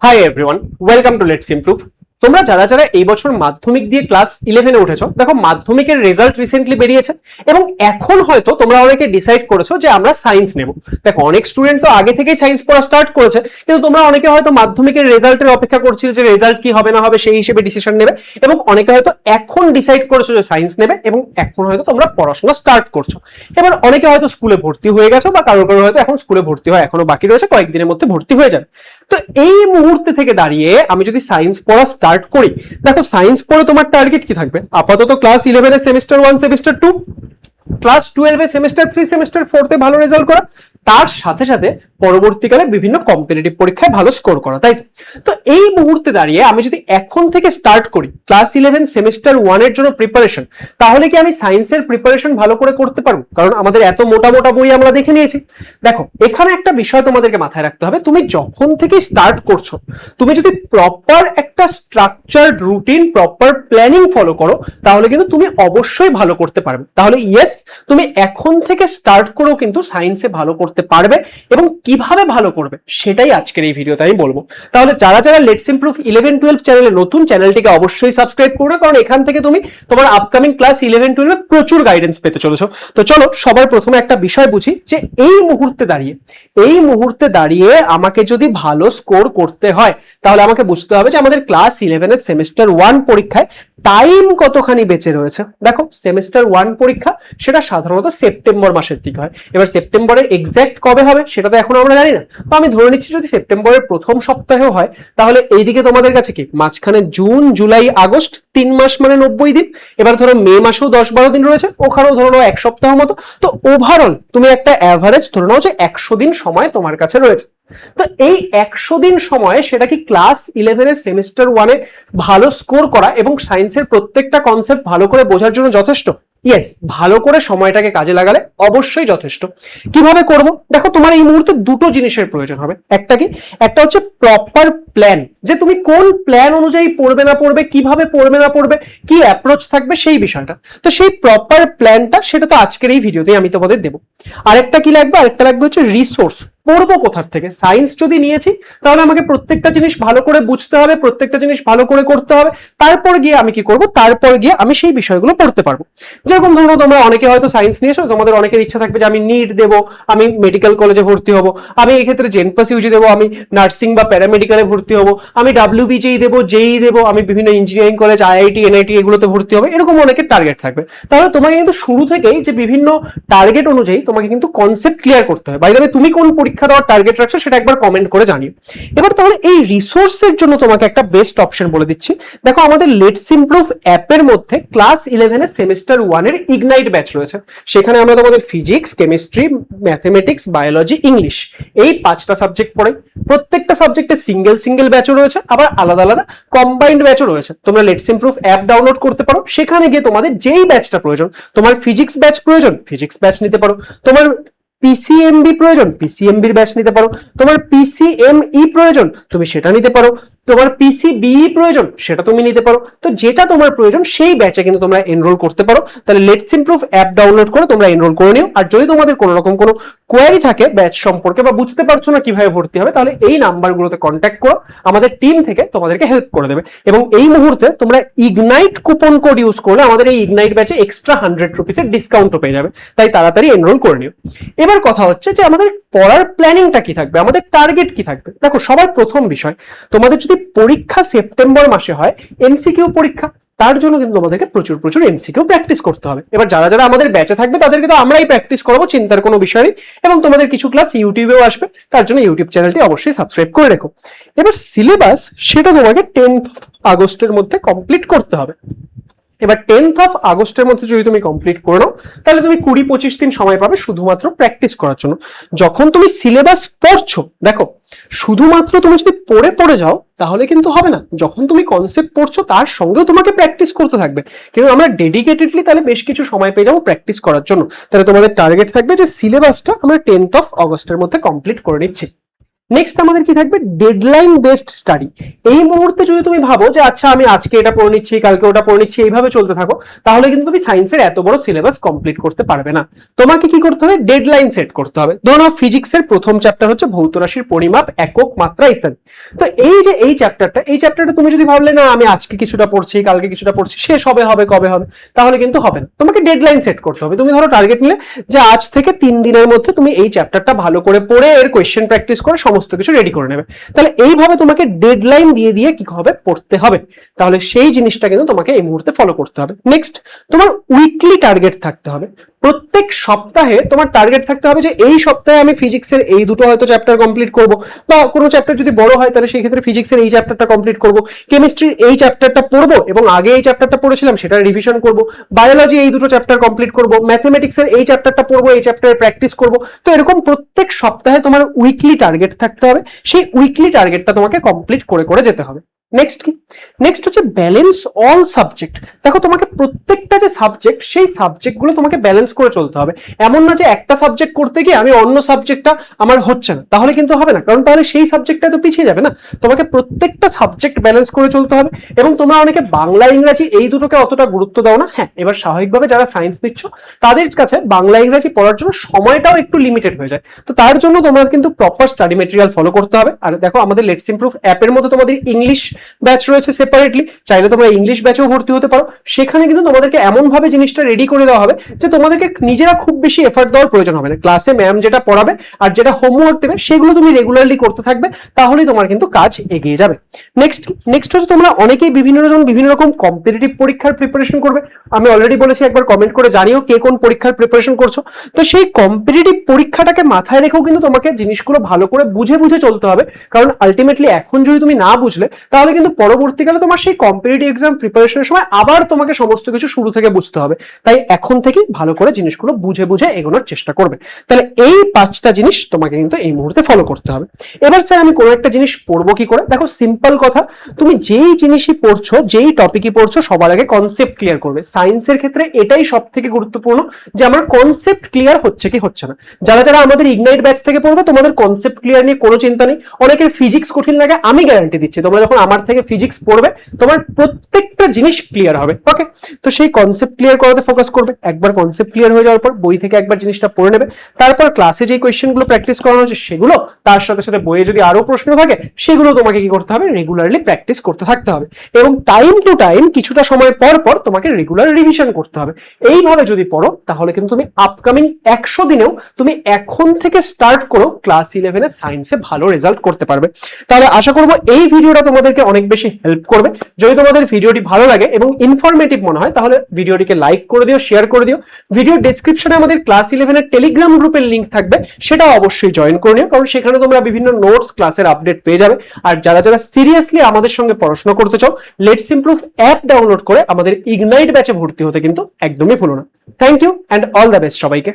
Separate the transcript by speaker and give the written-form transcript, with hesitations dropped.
Speaker 1: Hi everyone, welcome to let's improve. তোমরা যারা যারা এই বছর মাধ্যমিক দিয়ে ক্লাস 11-এ উঠেছো, দেখো মাধ্যমিকের রেজাল্ট রিসেন্টলি বেরিয়েছে এবং এখন হয়তো তোমরা অনেকে ডিসাইড করেছো যে আমরা সায়েন্স নেব। দেখো অনেক স্টুডেন্ট তো আগে থেকেই সায়েন্স পড়া স্টার্ট করেছে, কিন্তু তোমরা অনেকে হয়তো মাধ্যমিকের রেজাল্টের অপেক্ষা করছিলে যে রেজাল্ট কি হবে না হবে সেই হিসেবে ডিসিশন নেবে, এবং অনেকে হয়তো এখন ডিসাইড করেছো যে সায়েন্স নেবে এবং এখন হয়তো তোমরা পড়াশোনা স্টার্ট করছো। এবার অনেকে হয়তো স্কুলে ভর্তি হয়ে গেছো বা কারো কারো হয়তো এখন স্কুলে ভর্তি হয় এখনো বাকি রয়েছে, কয়েকদিনের মধ্যে ভর্তি হয়ে যাবে। তো এই মুহূর্তে থেকে দাঁড়িয়ে আমি যদি সায়েন্স পড়া স্টার্ট করি, দেখো সায়েন্স পড়ে তোমার টার্গেট কি থাকবে? আপাতত ক্লাস 11 এর সেমিস্টার 1 সেমিস্টার 2, ক্লাস 12 এ সেমিস্টার 3 সেমিস্টার 4 তে ভালো রেজাল্ট করা, তার সাথে সাথে পরবর্তীকালে বিভিন্ন কম্পিটিটিভ পরীক্ষায় ভালো স্কোর করা, তাই তো এই মুহূর্তে দাঁড়িয়ে আমি যদি এখন থেকে স্টার্ট করি ক্লাস 11 সেমিস্টার 1 এর জন্য প্রিপারেশন, তাহলে কি আমি সায়েন্সের প্রিপারেশন ভালো করে করতে পারবো? কারণ আমাদের এত মোটা মোটা বই আমরা দেখে নিয়েছি। দেখো এখানে একটা বিষয় তোমাদেরকে মাথায় রাখতে হবে, তুমি যখন থেকে স্টার্ট করছো তুমি যদি প্রপার একটা structured routine proper planning follow করো, তাহলে কিন্তু তুমি অবশ্যই ভালো করতে পারবে। তাহলে ইয়েস, তুমি এখন থেকে স্টার্ট করেও কিন্তু সায়েন্সে ভালো করতে পারবে, এবং কিভাবে ভালো করবে সেটাই আজকের এই ভিডিওতে আমি বলবো। তাহলে যারা যারা লেটস ইমপ্রুভ 11-12 চ্যানেলে নতুন, চ্যানেলটিকে অবশ্যই সাবস্ক্রাইব করো, কারণ এখান থেকে তুমি তোমার আপকামিং ক্লাস 11-12 এ প্রচুর গাইডেন্স পেতে চলেছো। তো চলো সবার প্রথমে একটা বিষয় বুঝি যে এই মুহূর্তে দাঁড়িয়ে আমাকে যদি ভালো স্কোর করতে হয়, তাহলে আমাকে বুঝতে হবে যে আমাদের ক্লাস 11 এর সেমিস্টার 1 পরীক্ষায় টাইম কতখানি বেঁচে রয়েছে। দেখো সেমিস্টার 1 পরীক্ষা সেটা সাধারণত সেপ্টেম্বর মাসের দিকে হয়। এবার সেপ্টেম্বরের এক্সাক্ট কবে হবে সেটা তো এখন আমরা জানি না, তো আমি ধরে নিচ্ছি যদি সেপ্টেম্বরের প্রথম সপ্তাহেও হয়, তাহলে এইদিকে তোমাদের কাছে কি মাঝখানে জুন জুলাই আগস্ট 3 মাস মানে 90 দিন। এবার ধরো মে মাসেও 10-12 দিন রয়েছে, ওখানেও ধরো এক সপ্তাহ মতো। তো ওভারঅল তুমি একটা অ্যাভারেজ ধরে নাও যে 100 দিন সময় তোমার কাছে রয়েছে। তো এই 100 দিন সময়ে সেটা কি ক্লাস 11 এর সেমিস্টার 1 এ ভালো স্কোর করা এবং সায়েন্সের প্রত্যেকটা কনসেপ্ট ভালো করে বোঝার জন্য যথেষ্ট? ইয়েস, ভালো করে সময়টাকে কাজে লাগালে অবশ্যই যথেষ্ট। কিভাবে করব? দেখো তোমার এই মুহূর্তে দুটো জিনিসের প্রয়োজন হবে। একটা কি? একটা হচ্ছে প্রপার প্ল্যান, যে তুমি কোন প্ল্যান অনুযায়ী পড়বে না পড়বে, কিভাবে পড়বে না পড়বে, কি অ্যাপ্রোচ থাকবে সেই বিষয়টা। তো সেই প্রপার প্ল্যানটা সেটা তো আজকের এই ভিডিওতেই আমি তোমাদের দেবো। আরেকটা কি লাগবে? আরেকটা লাগবে হচ্ছে রিসোর্স। পড়বো কোথার থেকে? সায়েন্স যদি নিয়েছি তাহলে আমাকে প্রত্যেকটা জিনিস ভালো করে বুঝতে হবে, প্রত্যেকটা জিনিস ভালো করে করতে হবে, তারপর গিয়ে আমি কি করব? তারপর গিয়ে আমি সেই বিষয়গুলো পড়তে পারবো। যেরকম ধরো তোমরা অনেকে হয়তো সায়েন্স নিয়েছো, তোমাদের অনেকের ইচ্ছা থাকবে যে আমি নিট দেবো, আমি মেডিকেল কলেজে ভর্তি হবো, আমি এই ক্ষেত্রে জেনপাস ইউজি দেবো, আমি নার্সিং বা প্যারামেডিক্যালে ভর্তি হবো, আমি ডাব্লিউবিজেই দেবো, জেই দেবো, আমি বিভিন্ন ইঞ্জিনিয়ারিং কলেজ আইআইটি এনআইটি এগুলোতে ভর্তি হবে, এরকম অনেকের টার্গেট থাকবে। তাহলে তোমাকে কিন্তু শুরু থেকেই যে বিভিন্ন টার্গেট অনুযায়ী তোমাকে কিন্তু কনসেপ্ট ক্লিয়ার করতে হয়। বাই দ্য ওয়ে, তুমি কোন পরীক্ষা দেওয়ার টার্গেট রাখছো সেটা একবার কমেন্ট করে জানিও। এবার তাহলে এই রিসোর্সের জন্য তোমাকে একটা বেস্ট অপশন বলে দিচ্ছি। দেখো আমাদের লেটস ইমপ্রুভ অ্যাপের মধ্যে ক্লাস 11 এর সেমিস্টার 1 এর ইগনাইট ব্যাচ রয়েছে। সেখানে আমরা তোমাদের physics, chemistry, mathematics, biology, English এই 5টা সাবজেক্ট পড়াই। প্রত্যেকটা সাবজেক্টে সিঙ্গেল সিঙ্গেল ব্যাচও রয়েছে, আবার আলাদা আলাদা কম্বাইন্ড ব্যাচও রয়েছে। তোমরা লেটস ইমপ্রুভ অ্যাপ ডাউনলোড করতে পারো, সেখানে গিয়ে তোমাদের যেই ব্যাচটা প্রয়োজন, তোমার ফিজিক্স ব্যাচ প্রয়োজন ফিজিক্স ব্যাচ নিতে পারো, তোমার পিসিএমবি প্রয়োজন পিসিএমবির ব্যাচ নিতে পারো, তোমার পিসিএমই প্রয়োজন তুমি সেটা নিতে পারো, তোমার পিসিবিই প্রয়োজন সেটা তুমি নিতে পারো। তো যেটা তোমার প্রয়োজন সেই ব্যাচে কিন্তু তোমরা এনরোল করতে পারো। তাহলে লেটস ইমপ্রুভ অ্যাপ ডাউনলোড করে তোমরা এনরোল করে নিও। আর যদি তোমাদের কোনো রকম কোনো কোয়ারি থাকে ব্যাচ সম্পর্কে বা বুঝতে পারছো না কিভাবে ভর্তি হবে, তাহলে এই নাম্বারগুলোতে কন্ট্যাক্ট করো, আমাদের টিম থেকে তোমাদেরকে হেল্প করে দেবে। এবং এই মুহূর্তে তোমরা ইগনাইট কুপন কোড ইউজ করলে আমাদের এই ইগনাইট ব্যাচে এক্সট্রা 100 রুপিসের ডিসকাউন্টও পেয়ে যাবে। তাই তাড়াতাড়ি এনরোল করে নিও। এবার কথা হচ্ছে যে আমাদের পড়ার প্ল্যানিংটা কি থাকবে, আমাদের টার্গেট কি থাকবে। দেখো সবার প্রথম বিষয়, তোমাদের যদি পরীক্ষা সেপ্টেম্বর মাসে হয়, এমসিকিউ পরীক্ষা, তার জন্য কিন্তু তোমাদেরকে প্রচুর প্রচুর এমসিকিউ প্র্যাকটিস করতে হবে। এবার যারা যারা আমাদের ব্যাচে থাকবে তাদেরকে তো আমরাই প্র্যাকটিস করাবো, চিন্তার কোনো বিষয় নেই। এবং তোমাদের কিছু ক্লাস ইউটিউবেও আসবে, তার জন্য ইউটিউব চ্যানেলটি অবশ্যই সাবস্ক্রাইব করে রেখো। এবার সিলেবাস সেটা তোমাকে 10th আগস্টের মধ্যে কমপ্লিট করতে হবে। এবার 10th অফ আগস্টের মধ্যে যদি তুমি কমপ্লিট করে নাও, তাহলে তুমি 20-25 দিন সময় পাবে শুধুমাত্র প্র্যাকটিস করার জন্য। যখন তুমি সিলেবাস পড়ছো, দেখো শুধুমাত্র তুমি যদি পড়ে পড়ে যাও তাহলে কিন্তু হবে না। যখন তুমি কনসেপ্ট পড়ছো তার সঙ্গেও তোমাকে প্র্যাকটিস করতে থাকবে, কিন্তু আমরা ডেডিকেটেডলি তাহলে বেশ কিছু সময় পেয়ে যাবো প্র্যাকটিস করার জন্য। তাহলে তোমাদের টার্গেট থাকবে যে সিলেবাসটা আমরা 10th অফ আগস্টের মধ্যে কমপ্লিট করে নিচ্ছি। নেক্সট আমাদের কি থাকবে, ডেডলাইন বেসড স্টাডি। এই মুহূর্তে যদি তুমি ভাবো যে আচ্ছা আমি আজকে এটা পড়ে নিচ্ছি, কালকে ওটা পড়ে নিচ্ছি, এইভাবে চলতে থাকো, তাহলে কিন্তু তুমি সায়েন্সের এত বড় সিলেবাস কমপ্লিট করতে পারবে না। তোমাকে কি করতে হবে, ডেডলাইন সেট করতে হবে। ধরো ফিজিক্সের প্রথম চ্যাপ্টার হচ্ছে ভৌত রাশির পরিমাপ, একক, মাত্রা ইত্যাদি। তো এই যে এই চ্যাপ্টারটা তুমি যদি ভাবলে না আমি আজকে কিছুটা পড়ছি, কালকে কিছুটা পড়ছি, শেষ হবে কবে হবে, তাহলে কিন্তু হবে না। তোমাকে ডেডলাইন সেট করতে হবে। তুমি ধরো টার্গেট নিলে যে আজ থেকে 3 দিনের মধ্যে তুমি এই চ্যাপ্টারটা ভালো করে পড়ে এর কোয়েশ্চেন প্র্যাকটিস করে সমস্ত কিছু রেডি করে নেবে। তাহলে এইভাবে তোমাকে ডেডলাইন দিয়ে দিয়ে কি হবে, পড়তে হবে। তাহলে সেই জিনিসটা কিন্তু তোমাকে এই মুহূর্তে ফলো করতে হবে। নেক্সট, তোমার উইকলি টার্গেট থাকতে হবে। প্রত্যেক সপ্তাহে তোমার টার্গেট থাকতে হবে যে এই সপ্তাহে আমি ফিজিক্সের এই দুটো হয়তো চ্যাপ্টার কমপ্লিট করব, বা কোনো চ্যাপ্টার যদি বড় হয় তাহলে সেই ক্ষেত্রে ফিজিক্সের এই চ্যাপ্টারটা কমপ্লিট করব, কেমিস্ট্রির এই চ্যাপ্টারটা পড়বো এবং আগে এই চ্যাপ্টারটা পড়েছিলাম সেটা রিভিশন করব, বায়োলজি এই দুটো চ্যাপ্টার কমপ্লিট করব, ম্যাথমেটিক্সের এই চ্যাপ্টারটা পড়বো, এই চ্যাপ্টারে প্র্যাকটিস করব। তো এরকম প্রত্যেক সপ্তাহে তোমার উইকলি টার্গেট থাকতে হবে। সেই উইকলি টার্গেটটা তোমাকে কমপ্লিট করে করে যেতে হবে। নেক্সট কি, নেক্সট হচ্ছে ব্যালেন্স অল সাবজেক্ট। দেখো তোমাকে প্রত্যেকটা যে সাবজেক্ট, সেই সাবজেক্টগুলো তোমাকে ব্যালেন্স করে চলতে হবে। এমন না যে একটা সাবজেক্ট করতে গিয়ে আমি অন্য সাবজেক্টটা আমার হচ্ছে না, তাহলে কিন্তু হবে না, কারণ তাহলে সেই সাবজেক্টটা তো পিছিয়ে যাবে না। তোমাকে প্রত্যেকটা সাবজেক্ট ব্যালেন্স করে চলতে হবে। এবং তোমরা অনেকে বাংলা ইংরাজি এই দুটোকে অতটা গুরুত্ব দাও না। হ্যাঁ, এবার স্বাভাবিকভাবে যারা সায়েন্স নিচ্ছ তাদের কাছে বাংলা ইংরাজি পড়ার জন্য সময়টাও একটু লিমিটেড হয়ে যায়। তো তার জন্য তোমরা কিন্তু প্রপার স্টাডি মেটেরিয়াল ফলো করতে হবে। আর দেখো আমাদের লেটস ইমপ্রুভ অ্যাপের মধ্যে তোমাদের ইংলিশ ব্যাচ রয়েছে সেপারেটলি, চাইলে তোমরা ইংলিশ ব্যাচেও ভর্তি হতে পারো। সেখানে কিন্তু তোমাদেরকে এমন ভাবে জিনিসটা রেডি করে দেওয়া হবে যে তোমাদেরকে নিজেরা খুব বেশি এফর্ট দেওয়ার প্রয়োজন হবে না। ক্লাসে ম্যাম যেটা পড়াবে আর যেটা হোমওয়ার্ক দেবে সেগুলো তুমি রেগুলারলি করতে থাকবে, তাহলেই তোমার কিন্তু কাজ এগিয়ে যাবে। নেক্সট হচ্ছে তোমরা অনেকেই বিভিন্ন রকম কম্পিটিটিভ পরীক্ষার প্রিপারেশন করবে। আমি অলরেডি বলেছি, একবার কমেন্ট করে জানিও কে কোন পরীক্ষার প্রিপারেশন করছো। তো সেই কম্পিটিটিভ পরীক্ষাটাকে মাথায় রেখেও কিন্তু তোমাকে জিনিসগুলো ভালো করে বুঝে বুঝে চলতে হবে, কারণ আলটিমেটলি এখন যদি তুমি না বুঝলে তাহলে কিন্তু পরবর্তীকালে তোমার সেই কম্পিটিটিভ এক্সাম প্রিপারেশনের সময় আবার তোমাকে সমস্ত কিছু শুরু থেকে বুঝতে হবে। তাই এখন থেকেই ভালো করে জিনিসগুলো বুঝে বুঝে এগোনোর চেষ্টা করবে। তাহলে এই 5টা জিনিস তোমাকে কিন্তু এই মুহূর্তে ফলো করতে হবে। এবার স্যার আমি কোনো একটা জিনিস পড়বো কি করে? দেখো সিম্পল কথা, তুমি যেই জিনিসই পড়ছো, যেই টপিকই পড়ছো, সবার আগে কনসেপ্ট ক্লিয়ার করবে। সায়েন্সের ক্ষেত্রে এটাই সব থেকে গুরুত্বপূর্ণ যে আমার কনসেপ্ট ক্লিয়ার হচ্ছে কি হচ্ছে না। যারা যারা আমাদের ইগনাইট ব্যাচ থেকে পড়বে তোমাদের কনসেপ্ট ক্লিয়ার নিয়ে কোনো চিন্তা নেই। অনেকের ফিজিক্স কঠিন লাগে, আমি গ্যারান্টি দিচ্ছি তোমরা যখন আমার থেকে ফিজিক্স পড়বে তোমার প্রত্যেকটা জিনিস ক্লিয়ার হবে। ওকে, তো সেই কনসেপ্ট ক্লিয়ার করাতে ফোকাস করবে। একবার কনসেপ্ট ক্লিয়ার হয়ে যাওয়ার পর বই থেকে একবার জিনিসটা পড়ে নেবে। তারপর ক্লাসে যে কোয়েশ্চেনগুলো প্র্যাকটিস করানো হচ্ছে সেগুলো, তার সাথে সাথে বইয়ে যদি আরো প্রশ্ন থাকে সেগুলো তোমাকে কি করতে হবে, রেগুলারলি প্র্যাকটিস করতে থাকতে হবে। এবং টাইম টু টাইম কিছুটা সময় পর পর তোমাকে রেগুলার রিভিশন করতে হবে। এইভাবে যদি পড়ো তাহলে কিন্তু তুমি আপকামিং 100 দিনেও তুমি এখন থেকে স্টার্ট করো ক্লাস 11 এর সায়েন্সে ভালো রেজাল্ট করতে পারবে। তাহলে আশা করবো এই ভিডিওটা তোমাদেরকে অনেক বেশি হেল্প করবে। যদি তোমাদের ভিডিওটি ভালো লাগে এবং ইনফরমেটিভ মনে হয় তাহলে ভিডিওটিকে লাইক করে দিও, শেয়ার করে দিও। ভিডিও ডেসক্রিপশনে আমাদের ক্লাস 11 এর টেলিগ্রাম গ্রুপের লিংক থাকবে, সেটা অবশ্যই জয়েন করে নিও, কারণ সেখানে তোমরা বিভিন্ন নোটস, ক্লাসের আপডেট পেয়ে যাবে। আর যারা যারা সিরিয়াসলি আমাদের সঙ্গে পড়াশোনা করতে চাও, লেটস ইমপ্রুভ অ্যাপ ডাউনলোড করে আমাদের ইগনাইট ব্যাচে ভর্তি হতে কিন্তু একদমই ভুলো না। Thank you and all the best সবাইকে।